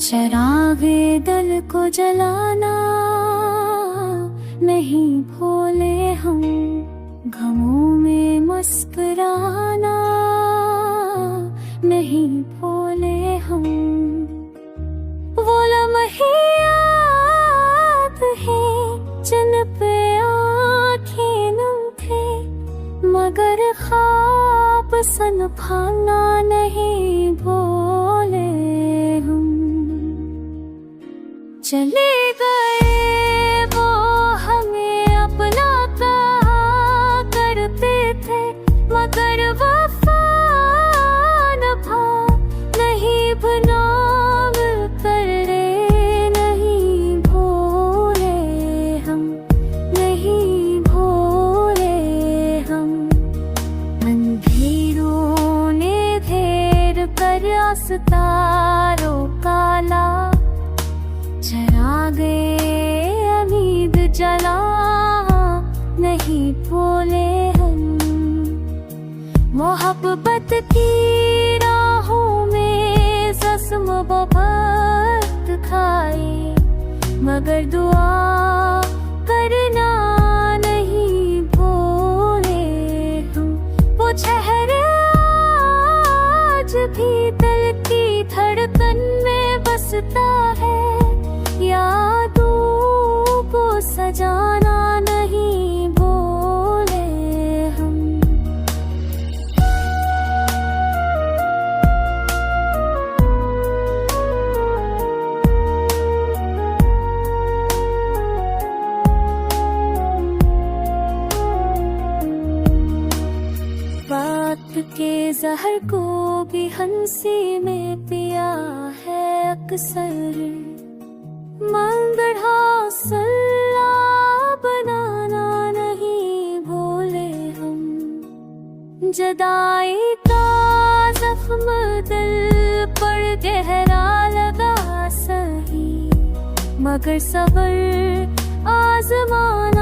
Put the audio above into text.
चरागे दल को जलाना नहीं भूले हम, गमों में मुस्कुराना नहीं भूले हम। वो लम्हे याद है जिन पे आँखें नम थे, मगर ख्वाब सन भाना नहीं भूले हम। चले गए वो हमें अपना कहा करते थे, मगर वफा नभा नहीं बना करे नहीं भूले हम, नहीं भूले हम। अंधेरों ने घेर कर सितारों काला, चरागे उम्मीद जला नहीं भूले हम। मोहब्बत की राहों में जख्म बहुत खाए, मगर दुआ करना नहीं भूले हम। वो चेहरे आज भी दिल की धड़कन में बसता है, यादों को सजाना नहीं भूले हम। बात के जहर को भी हंसी में पिया है अक्सर, मंगढ़ा सल्ला बनाना नहीं भूले हम। जुदाई का जख्म दिल पर गहरा लगा सही, मगर सब्र आज़माना